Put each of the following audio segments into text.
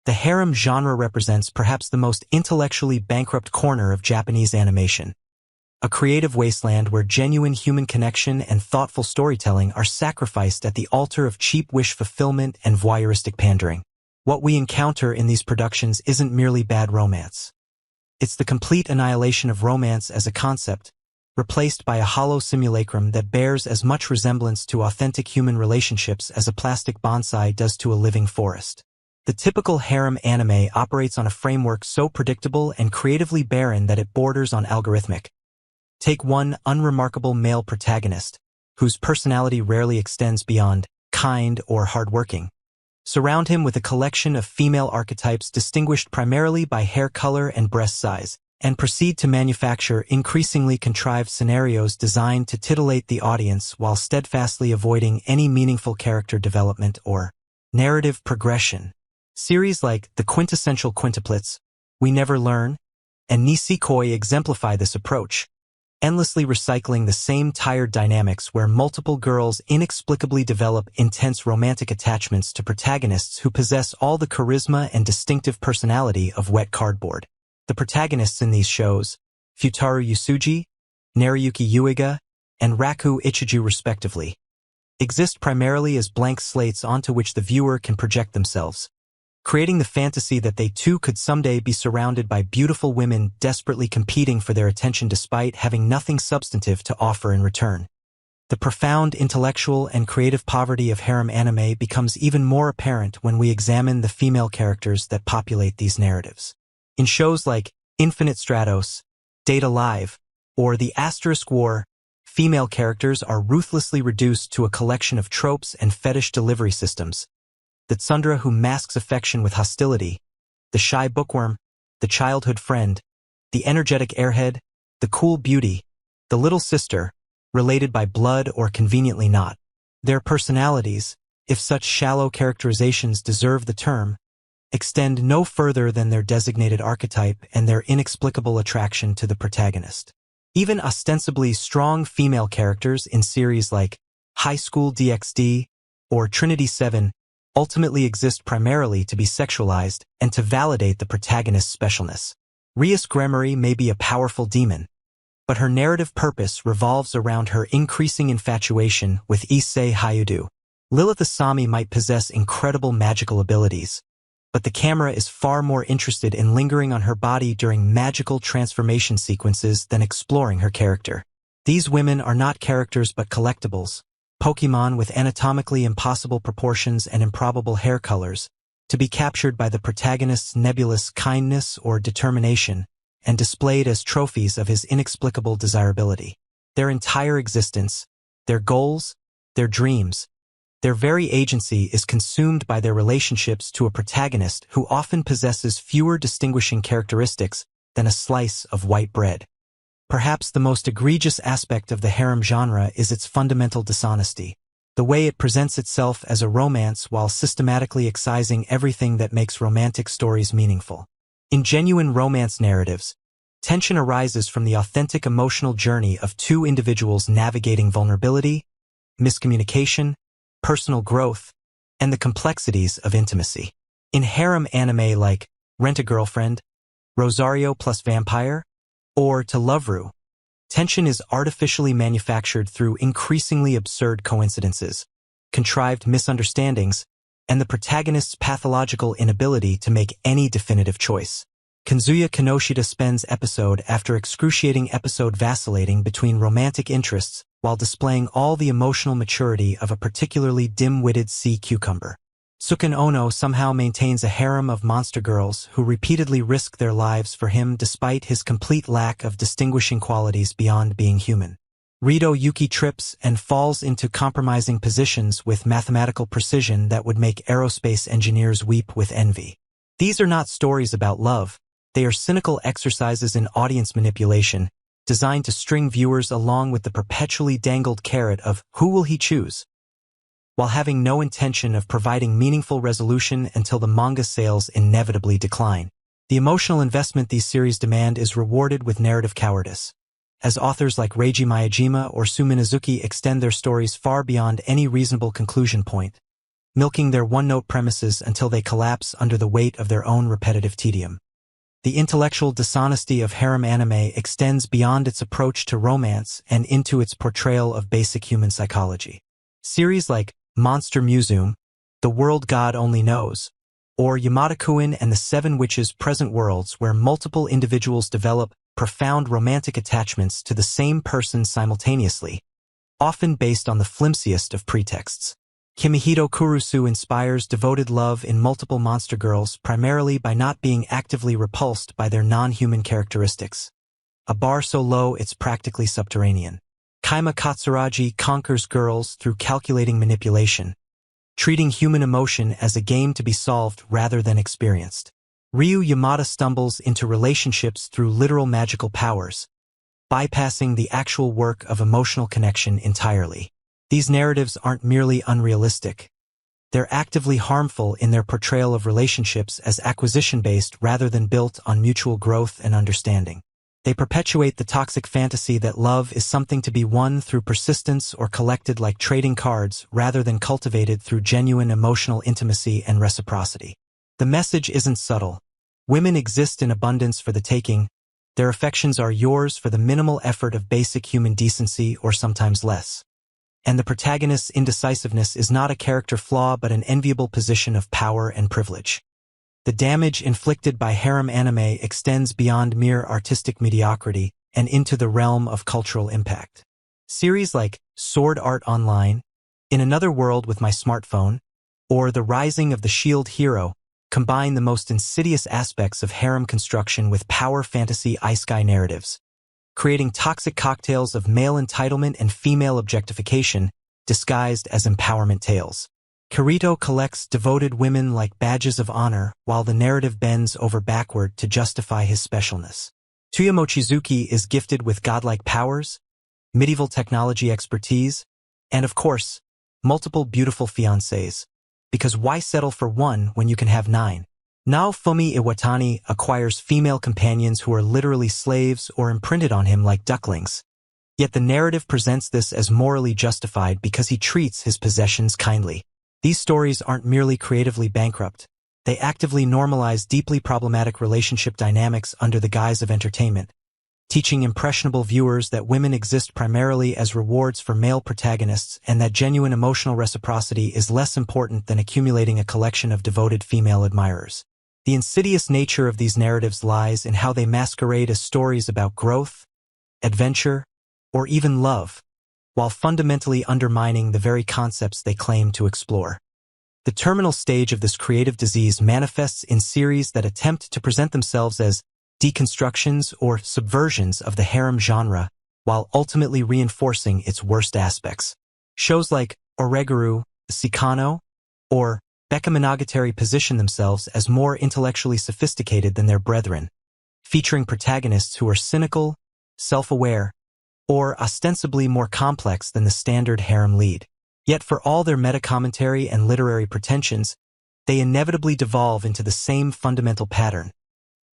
The harem genre represents perhaps the most intellectually bankrupt corner of Japanese animation. A creative wasteland where genuine human connection and thoughtful storytelling are sacrificed at the altar of cheap wish fulfillment and voyeuristic pandering. What we encounter in these productions isn't merely bad romance. It's the complete annihilation of romance as a concept, replaced by a hollow simulacrum that bears as much resemblance to authentic human relationships as a plastic bonsai does to a living forest. The typical harem anime operates on a framework so predictable and creatively barren that it borders on algorithmic. Take one unremarkable male protagonist, whose personality rarely extends beyond kind or hardworking. Surround him with a collection of female archetypes distinguished primarily by hair color and breast size, and proceed to manufacture increasingly contrived scenarios designed to titillate the audience while steadfastly avoiding any meaningful character development or narrative progression. Series like The Quintessential Quintuplets, We Never Learn, and Nisekoi exemplify this approach, endlessly recycling the same tired dynamics where multiple girls inexplicably develop intense romantic attachments to protagonists who possess all the charisma and distinctive personality of wet cardboard. The protagonists in these shows, Futaro Yusuji, Nariyuki Uiga, and Raku Ichiju respectively, exist primarily as blank slates onto which the viewer can project themselves, creating the fantasy that they too could someday be surrounded by beautiful women desperately competing for their attention despite having nothing substantive to offer in return. The profound intellectual and creative poverty of harem anime becomes even more apparent when we examine the female characters that populate these narratives. In shows like Infinite Stratos, Date Alive, or The Asterisk War, female characters are ruthlessly reduced to a collection of tropes and fetish delivery systems. The tsundere who masks affection with hostility, the shy bookworm, the childhood friend, the energetic airhead, the cool beauty, the little sister, related by blood or conveniently not. Their personalities, if such shallow characterizations deserve the term, extend no further than their designated archetype and their inexplicable attraction to the protagonist. Even ostensibly strong female characters in series like High School DxD or Trinity 7 ultimately exist primarily to be sexualized and to validate the protagonist's specialness. Rias Gremory may be a powerful demon, but her narrative purpose revolves around her increasing infatuation with Issei Hayudu. Lilith Asami might possess incredible magical abilities, but the camera is far more interested in lingering on her body during magical transformation sequences than exploring her character. These women are not characters but collectibles, Pokemon with anatomically impossible proportions and improbable hair colors, to be captured by the protagonist's nebulous kindness or determination and displayed as trophies of his inexplicable desirability. Their entire existence, their goals, their dreams, their very agency is consumed by their relationships to a protagonist who often possesses fewer distinguishing characteristics than a slice of white bread. Perhaps the most egregious aspect of the harem genre is its fundamental dishonesty, the way it presents itself as a romance while systematically excising everything that makes romantic stories meaningful. In genuine romance narratives, tension arises from the authentic emotional journey of two individuals navigating vulnerability, miscommunication, personal growth, and the complexities of intimacy. In harem anime like Rent-a-Girlfriend, Rosario plus Vampire, or To Love Ru, tension is artificially manufactured through increasingly absurd coincidences, contrived misunderstandings, and the protagonist's pathological inability to make any definitive choice. Kanzuya Kinoshita spends episode after excruciating episode vacillating between romantic interests while displaying all the emotional maturity of a particularly dim-witted sea cucumber. Suken Ono somehow maintains a harem of monster girls who repeatedly risk their lives for him despite his complete lack of distinguishing qualities beyond being human. Rito Yuki trips and falls into compromising positions with mathematical precision that would make aerospace engineers weep with envy. These are not stories about love. They are cynical exercises in audience manipulation, designed to string viewers along with the perpetually dangled carrot of who will he choose, while having no intention of providing meaningful resolution until the manga sales inevitably decline. The emotional investment these series demand is rewarded with narrative cowardice, as authors like Reiji Miyajima or Su Minazuki extend their stories far beyond any reasonable conclusion point. milking their one-note premises until they collapse under the weight of their own repetitive tedium. The intellectual dishonesty of harem anime extends beyond its approach to romance and into its portrayal of basic human psychology. Series like Monster Musume, The World God Only Knows, or Yamada-kun and the Seven Witches Present Worlds, where multiple individuals develop profound romantic attachments to the same person simultaneously, often based on the flimsiest of pretexts. Kimihito Kurusu inspires devoted love in multiple monster girls primarily by not being actively repulsed by their non-human characteristics. A bar so low it's practically subterranean. Kaima Katsuragi conquers girls through calculating manipulation, treating human emotion as a game to be solved rather than experienced. Ryu Yamada stumbles into relationships through literal magical powers, bypassing the actual work of emotional connection entirely. These narratives aren't merely unrealistic. They're actively harmful in their portrayal of relationships as acquisition-based rather than built on mutual growth and understanding. They perpetuate the toxic fantasy that love is something to be won through persistence or collected like trading cards rather than cultivated through genuine emotional intimacy and reciprocity. The message isn't subtle. Women exist in abundance for the taking. Their affections are yours for the minimal effort of basic human decency or sometimes less. And the protagonist's indecisiveness is not a character flaw but an enviable position of power and privilege. The damage inflicted by harem anime extends beyond mere artistic mediocrity and into the realm of cultural impact. Series like Sword Art Online, In Another World with My Smartphone, or The Rising of the Shield Hero combine the most insidious aspects of harem construction with power fantasy isekai narratives, creating toxic cocktails of male entitlement and female objectification disguised as empowerment tales. Kirito collects devoted women like badges of honor while the narrative bends over backward to justify his specialness. Tuya Mochizuki is gifted with godlike powers, medieval technology expertise, and of course, multiple beautiful fiancés. Because why settle for one when you can have 9? Naofumi Iwatani acquires female companions who are literally slaves or imprinted on him like ducklings. Yet the narrative presents this as morally justified because he treats his possessions kindly. These stories aren't merely creatively bankrupt. They actively normalize deeply problematic relationship dynamics under the guise of entertainment, teaching impressionable viewers that women exist primarily as rewards for male protagonists and that genuine emotional reciprocity is less important than accumulating a collection of devoted female admirers. The insidious nature of these narratives lies in how they masquerade as stories about growth, adventure, or even love, while fundamentally undermining the very concepts they claim to explore. The terminal stage of this creative disease manifests in series that attempt to present themselves as deconstructions or subversions of the harem genre, while ultimately reinforcing its worst aspects. Shows like Oreguru, Sikano, or Beka Monogatari position themselves as more intellectually sophisticated than their brethren, featuring protagonists who are cynical, self-aware, or ostensibly more complex than the standard harem lead. Yet for all their meta-commentary and literary pretensions, they inevitably devolve into the same fundamental pattern.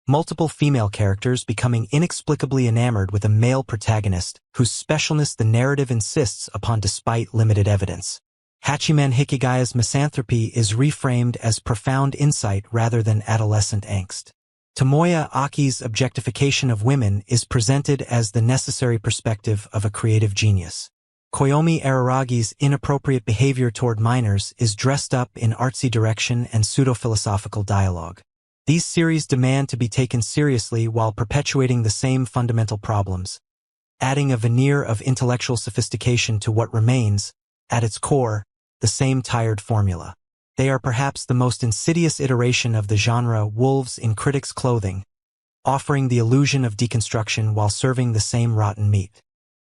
Multiple female characters becoming inexplicably enamored with a male protagonist whose specialness the narrative insists upon despite limited evidence. Hachiman Hikigaya's misanthropy is reframed as profound insight rather than adolescent angst. Tomoya Aki's objectification of women is presented as the necessary perspective of a creative genius. Koyomi Araragi's inappropriate behavior toward minors is dressed up in artsy direction and pseudo-philosophical dialogue. These series demand to be taken seriously while perpetuating the same fundamental problems, adding a veneer of intellectual sophistication to what remains, at its core, the same tired formula. They are perhaps the most insidious iteration of the genre wolves in critics' clothing, offering the illusion of deconstruction while serving the same rotten meat.